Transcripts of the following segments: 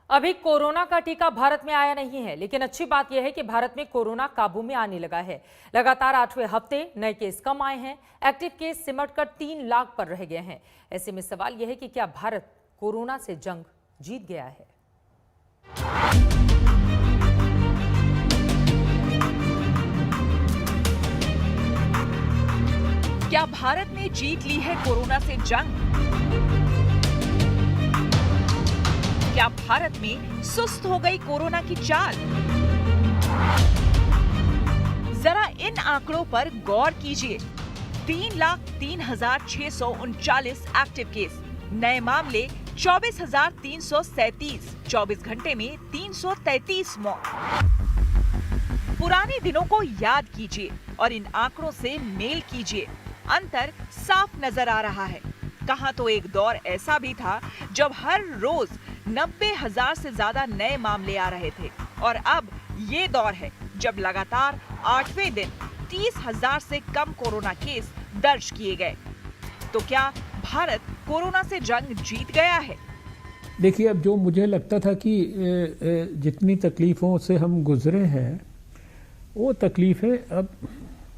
अभी कोरोना का टीका भारत में आया नहीं है, लेकिन अच्छी बात यह है कि भारत में कोरोना काबू में आने लगा है। लगातार 8वें हफ्ते नए केस कम आए हैं। एक्टिव केस सिमटकर 3 लाख पर रह गए हैं। ऐसे में सवाल यह है कि क्या भारत कोरोना से जंग जीत गया है? क्या भारत ने जीत ली है कोरोना से जंग? क्या भारत में सुस्त हो गई कोरोना की चाल? जरा इन आंकड़ों पर गौर कीजिए। 3,03,639 एक्टिव केस, नए मामले 24,337, 24 घंटे में 333 मौत। पुराने दिनों को याद कीजिए और इन आंकड़ों से मेल कीजिए। अंतर साफ नजर आ रहा है। कहां तो एक दौर ऐसा भी था जब हर रोज 90,000 से ज्यादा नए मामले आ रहे थे, और अब ये दौर है जब लगातार 8वें दिन 30,000 से कम कोरोना केस दर्ज किए गए। तो क्या भारत कोरोना से जंग जीत गया है? देखिए, अब जो मुझे लगता था कि जितनी तकलीफ़ों से हम गुजरे हैं, वो तकलीफ़ें अब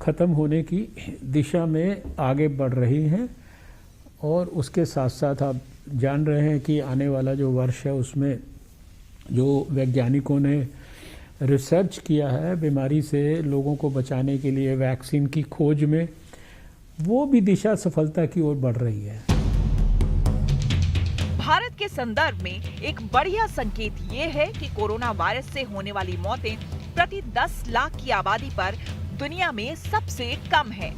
ख़त्म होने की दिशा में आगे बढ़ रही हैं। और उसके साथ साथ आप जान रहे हैं कि आने वाला जो वर्ष है, उसमें जो वैज्ञानिकों ने रिसर्च किया है बीमारी से लोगों को बचाने के लिए वैक्सीन की खोज में, वो भी दिशा सफलता की ओर बढ़ रही है। भारत के संदर्भ में एक बढ़िया संकेत ये है कि कोरोना वायरस से होने वाली मौतें प्रति 10 लाख की आबादी पर दुनिया में सबसे कम है।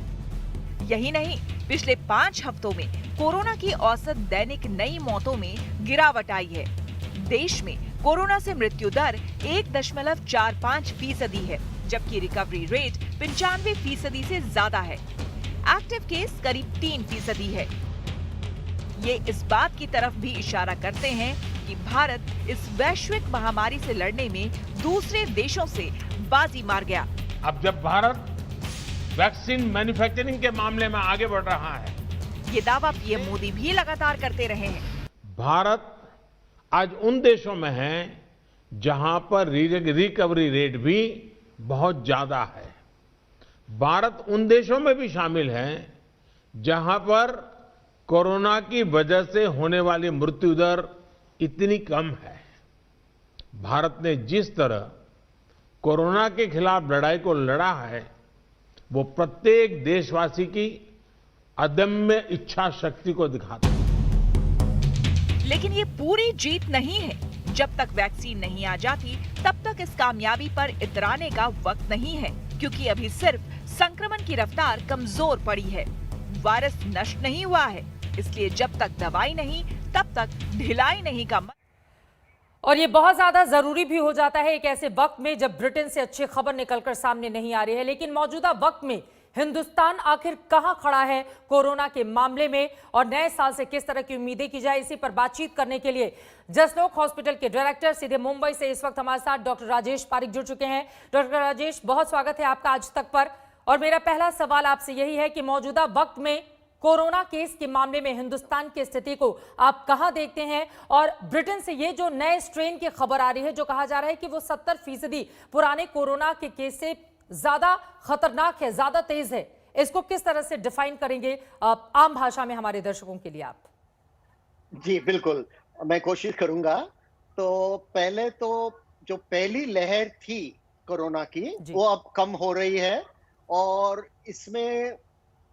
यही नहीं, पिछले 5 हफ्तों में कोरोना की औसत दैनिक नई मौतों में गिरावट आई है। देश में कोरोना से मृत्यु दर 1.45% है, जबकि रिकवरी रेट 95% से ज्यादा है। एक्टिव केस करीब 3% है। ये इस बात की तरफ भी इशारा करते हैं कि भारत इस वैश्विक महामारी से लड़ने में दूसरे देशों से बाजी मार गया। अब जब भारत वैक्सीन मैन्युफैक्चरिंग के मामले में आगे बढ़ रहा है, ये दावा पीएम मोदी भी लगातार करते रहे हैं। भारत आज उन देशों में है जहां पर रिकवरी रेट भी बहुत ज्यादा है। भारत उन देशों में भी शामिल है जहां पर कोरोना की वजह से होने वाली मृत्यु दर इतनी कम है। भारत ने जिस तरह कोरोना के खिलाफ लड़ाई को लड़ा है, वो प्रत्येक देशवासी की अदम्य इच्छा शक्ति को दिखाता है। लेकिन ये पूरी जीत नहीं है। जब तक वैक्सीन नहीं आ जाती, तब तक इस कामयाबी पर इतराने का वक्त नहीं है, क्योंकि अभी सिर्फ संक्रमण की रफ्तार कमजोर पड़ी है। वायरस नष्ट नहीं हुआ है, इसलिए जब तक दवाई नहीं, तब तक ढिलाई नहीं का और ये बहुत ज्यादा जरूरी भी हो जाता है एक ऐसे वक्त में जब ब्रिटेन से अच्छी खबर निकलकर सामने नहीं आ रही है। लेकिन मौजूदा वक्त में हिंदुस्तान आखिर कहां खड़ा है कोरोना के मामले में, और नए साल से किस तरह की उम्मीदें की जाए, इसी पर बातचीत करने के लिए जसलोक हॉस्पिटल के डायरेक्टर सीधे मुंबई से इस वक्त हमारे साथ डॉक्टर राजेश पारिक जुड़ चुके हैं। डॉक्टर राजेश, बहुत स्वागत है आपका आज तक पर। और मेरा पहला सवाल आपसे यही है कि मौजूदा वक्त में कोरोना केस के मामले में हिंदुस्तान की स्थिति को आप कहां देखते हैं, और ब्रिटेन से ये जो नए स्ट्रेन की खबर आ रही है, जो कहा जा रहा है कि वो 70% पुराने कोरोना के केस से ज्यादा खतरनाक है, ज्यादा तेज है, इसको किस तरह से डिफाइन करेंगे आम भाषा में हमारे दर्शकों के लिए आप? जी बिल्कुल, मैं कोशिश करूंगा। तो पहले तो जो पहली लहर थी कोरोना की, वो अब कम हो रही है और इसमें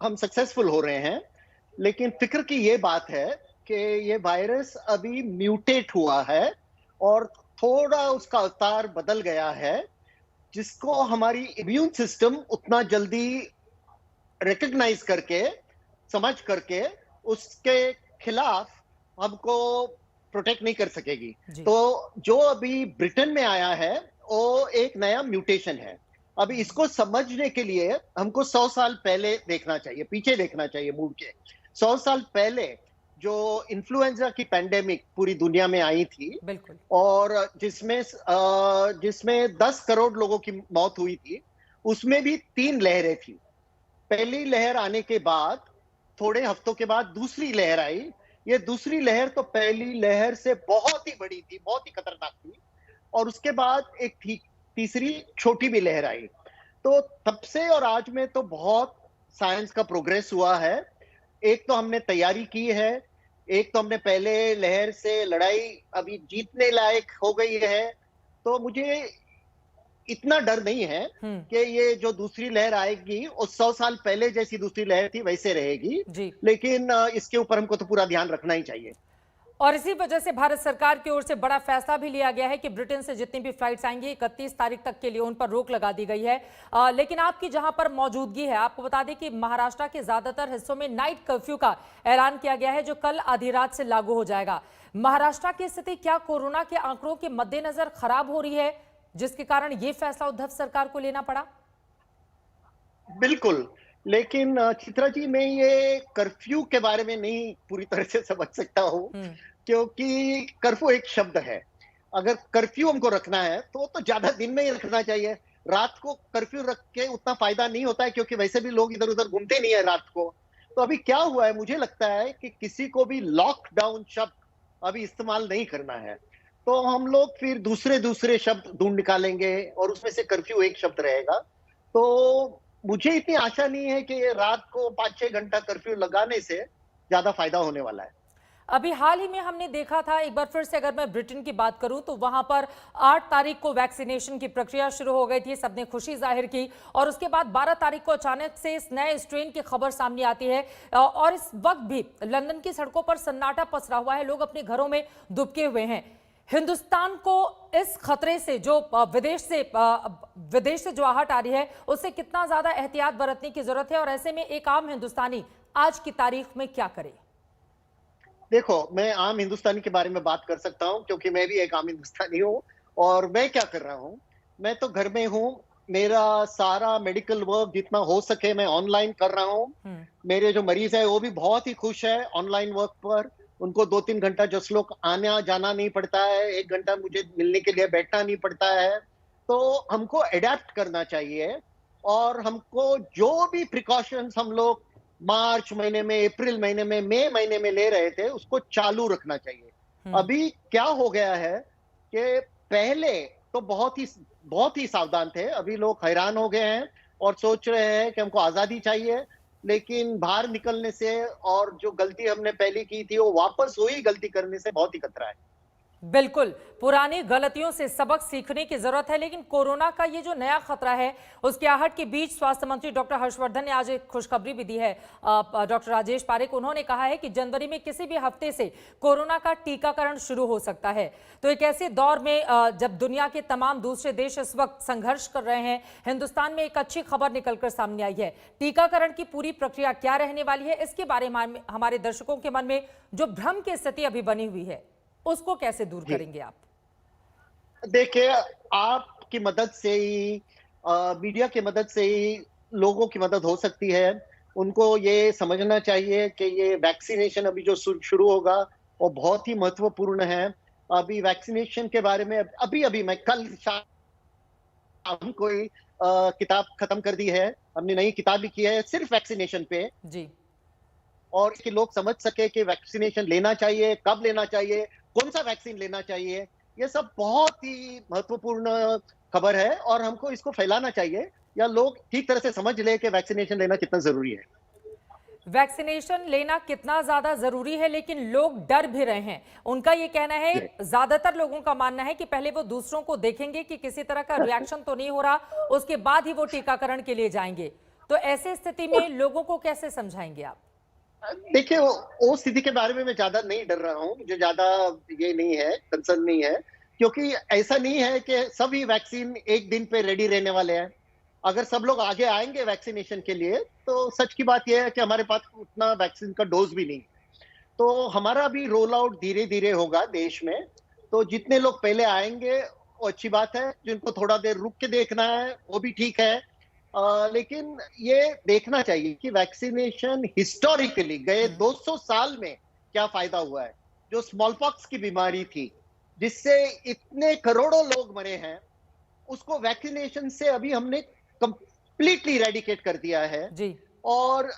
हम सक्सेसफुल हो रहे हैं। लेकिन फिक्र की ये बात है कि ये वायरस अभी म्यूटेट हुआ है और थोड़ा उसका अवतार बदल गया है, जिसको हमारी इम्यून सिस्टम उतना जल्दी रिकॉग्नाइज करके, समझ करके उसके खिलाफ हमको प्रोटेक्ट नहीं कर सकेगी। तो जो अभी ब्रिटेन में आया है, वो एक नया म्यूटेशन है। अब इसको समझने के लिए हमको 100 साल पहले देखना चाहिए, पीछे देखना चाहिए मुड़ के। 100 साल पहले जो इन्फ्लुएंजा की पैंडेमिक पूरी दुनिया में आई थी, और जिसमें 10 करोड़ लोगों की मौत हुई थी, उसमें भी 3 लहरें थी। पहली लहर आने के बाद थोड़े हफ्तों के बाद दूसरी लहर आई, ये दूसरी लहर तो पहली लहर से बहुत ही बड़ी थी, बहुत ही खतरनाक थी, और उसके बाद एक तीसरी छोटी भी लहर आई। तो तब से और आज में तो बहुत साइंस का प्रोग्रेस हुआ है। एक तो हमने तैयारी की है, एक तो हमने पहले लहर से लड़ाई अभी जीतने लायक हो गई है। तो मुझे इतना डर नहीं है कि ये जो दूसरी लहर आएगी वो 100 साल पहले जैसी दूसरी लहर थी वैसे रहेगी, लेकिन इसके ऊपर हमको तो पूरा ध्यान रखना ही चाहिए। और इसी वजह से भारत सरकार की ओर से बड़ा फैसला भी लिया गया है कि ब्रिटेन से जितनी भी फ्लाइट्स आएंगी 31 तारीख तक के लिए उन पर रोक लगा दी गई है। लेकिन आपकी जहां पर मौजूदगी है, आपको बता दें कि महाराष्ट्र के ज्यादातर हिस्सों में नाइट कर्फ्यू का ऐलान किया गया है, जो कल आधी रात से लागू हो जाएगा। महाराष्ट्र की स्थिति क्या कोरोना के आंकड़ों के मद्देनजर खराब हो रही है, जिसके कारण ये फैसला उद्धव सरकार को लेना पड़ा? बिल्कुल, लेकिन चित्रा जी, मैं ये कर्फ्यू के बारे में नहीं पूरी तरह से समझ सकता हूँ, क्योंकि कर्फ्यू एक शब्द है। अगर कर्फ्यू हमको रखना है तो ज्यादा दिन में ही रखना चाहिए। रात को कर्फ्यू रख के उतना फायदा नहीं होता है, क्योंकि वैसे भी लोग इधर उधर घूमते नहीं है रात को। तो अभी क्या हुआ है, मुझे लगता है कि किसी को भी लॉकडाउन शब्द अभी इस्तेमाल नहीं करना है। तो हम लोग फिर दूसरे शब्द ढूंढ निकालेंगे और उसमें से कर्फ्यू एक शब्द रहेगा। तो मुझे इतनी आशा नहीं है कि रात को 5-6 घंटा कर्फ्यू लगाने से ज्यादा फायदा होने वाला है। अभी हाल ही में हमने देखा था, एक बार फिर से अगर मैं ब्रिटेन की बात करूं तो वहां पर 8 तारीख को वैक्सीनेशन की प्रक्रिया शुरू हो गई थी, सबने खुशी जाहिर की, और उसके बाद 12 तारीख को अचानक से इस नए स्ट्रेन की खबर सामने आती है। और इस वक्त भी लंदन की सड़कों पर सन्नाटा पसरा हुआ है, लोग अपने घरों में दुबके हुए हैं। हिंदुस्तान को इस खतरे से जो विदेश से जो आहट आ रही है, उससे कितना ज्यादा एहतियात बरतने की जरूरत है, और ऐसे में एक आम हिंदुस्तानी आज की तारीख में क्या करे? देखो, मैं आम हिंदुस्तानी के बारे में बात कर सकता हूं, क्योंकि मैं भी एक आम हिंदुस्तानी हूं। और मैं क्या कर रहा हूं, मैं तो घर में हूं। मेरा सारा मेडिकल वर्क जितना हो सके मैं ऑनलाइन कर रहा हूं। मेरे जो मरीज है वो भी बहुत ही खुश है ऑनलाइन वर्क पर। उनको 2-3 घंटा जस्ट लोग आना जाना नहीं पड़ता है, 1 घंटा मुझे मिलने के लिए बैठना नहीं पड़ता है। तो हमको अडेप्ट करना चाहिए, और हमको जो भी प्रिकॉशंस हम लोग मार्च महीने में, अप्रैल महीने में, मई महीने में ले रहे थे, उसको चालू रखना चाहिए। अभी क्या हो गया है कि पहले तो बहुत ही सावधान थे, अभी लोग हैरान हो गए हैं और सोच रहे हैं कि हमको आजादी चाहिए। लेकिन बाहर निकलने से और जो गलती हमने पहले की थी वो वापस वही गलती करने से बहुत ही खतरा है। बिल्कुल, पुरानी गलतियों से सबक सीखने की जरूरत है। लेकिन कोरोना का ये जो नया खतरा है, उसके आहट के बीच स्वास्थ्य मंत्री डॉक्टर हर्षवर्धन ने आज एक खुशखबरी भी दी है। डॉक्टर राजेश पारिक, उन्होंने कहा है कि जनवरी में किसी भी हफ्ते से कोरोना का टीकाकरण शुरू हो सकता है। तो एक ऐसे दौर में जब दुनिया के तमाम दूसरे देश इस वक्त संघर्ष कर रहे हैं, हिंदुस्तान में एक अच्छी खबर निकलकर सामने आई है। टीकाकरण की पूरी प्रक्रिया क्या रहने वाली है, इसके बारे में हमारे दर्शकों के मन में जो भ्रम की स्थिति अभी बनी हुई है, उसको कैसे दूर करेंगे आप? देखिए, आपकी मदद से ही, मीडिया की मदद से ही लोगों की मदद हो सकती है। उनको ये समझना चाहिए कि ये वैक्सीनेशन अभी जो शुरू होगा वो बहुत ही महत्वपूर्ण है। अभी वैक्सीनेशन के बारे में अभी मैं कल शाम कोई किताब खत्म कर दी है, हमने नई किताब लिखी है सिर्फ वैक्सीनेशन पे जी, और कि लोग समझ सके कि वैक्सीनेशन लेना चाहिए, कब लेना चाहिए, कौन सा वैक्सीन लेना चाहिए। ये सब बहुत ही महत्वपूर्ण खबर है और हमको इसको फैलाना चाहिए, या लोग ठीक तरह से समझ ले कि वैक्सीनेशन लेना कितना जरूरी है। वैक्सीनेशन लेना कितना ज्यादा जरूरी है, लेकिन लोग डर भी रहे हैं। उनका ये कहना है, ज्यादातर लोगों का मानना है कि पहले वो दूसरों को देखेंगे कि किसी तरह का रिएक्शन तो नहीं हो रहा, उसके बाद ही वो टीकाकरण के लिए जाएंगे। तो ऐसे स्थिति में लोगों को कैसे समझाएंगे आप? देखिए, वो स्थिति के बारे में मैं ज्यादा नहीं डर रहा हूँ, मुझे ज्यादा ये नहीं है, कंसर्न नहीं है, क्योंकि ऐसा नहीं है कि सभी वैक्सीन एक दिन पे रेडी रहने वाले हैं। अगर सब लोग आगे आएंगे वैक्सीनेशन के लिए, तो सच की बात यह है कि हमारे पास उतना वैक्सीन का डोज भी नहीं। तो हमारा भी रोल आउट धीरे धीरे होगा देश में। तो जितने लोग पहले आएंगे वो अच्छी बात है, जिनको थोड़ा देर रुक के देखना है वो भी ठीक है। लेकिन ये देखना चाहिए कि वैक्सीनेशन हिस्टोरिकली गए 200 साल में क्या फायदा हुआ है। जो स्मॉल पॉक्स की बीमारी थी जिससे इतने करोड़ों लोग मरे हैं, उसको वैक्सीनेशन से अभी हमने कंप्लीटली इरेडिकेट कर दिया है जी। और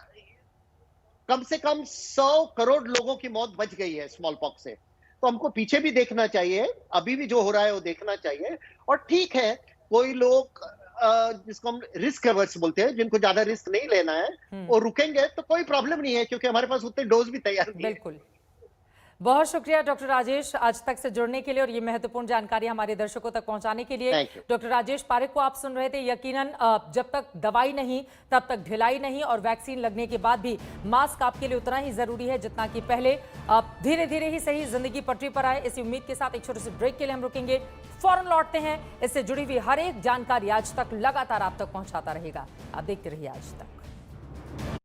कम से कम 100 करोड़ लोगों की मौत बच गई है स्मॉल पॉक्स से। तो हमको पीछे भी देखना चाहिए, अभी भी जो हो रहा है वो देखना चाहिए। और ठीक है, कोई लोग जिसको हम रिस्क एवर्स बोलते हैं, जिनको ज्यादा रिस्क नहीं लेना है, वो रुकेंगे तो कोई प्रॉब्लम नहीं है, क्योंकि हमारे पास उतने डोज भी तैयार नहीं है। बिल्कुल। बहुत शुक्रिया डॉक्टर राजेश आज तक से जुड़ने के लिए और ये महत्वपूर्ण जानकारी हमारे दर्शकों तक पहुंचाने के लिए। डॉक्टर राजेश पारेख को आप सुन रहे थे। यकीनन जब तक दवाई नहीं तब तक ढिलाई नहीं, और वैक्सीन लगने के बाद भी मास्क आपके लिए उतना ही जरूरी है जितना कि पहले। धीरे धीरे ही सही जिंदगी पटरी पर आए, इसी उम्मीद के साथ एक छोटे से ब्रेक के लिए हम रुकेंगे, फौरन लौटते हैं। इससे जुड़ी हुई हर एक जानकारी आज तक लगातार आप तक पहुंचाता रहेगा। आप देखते रहिए आज तक।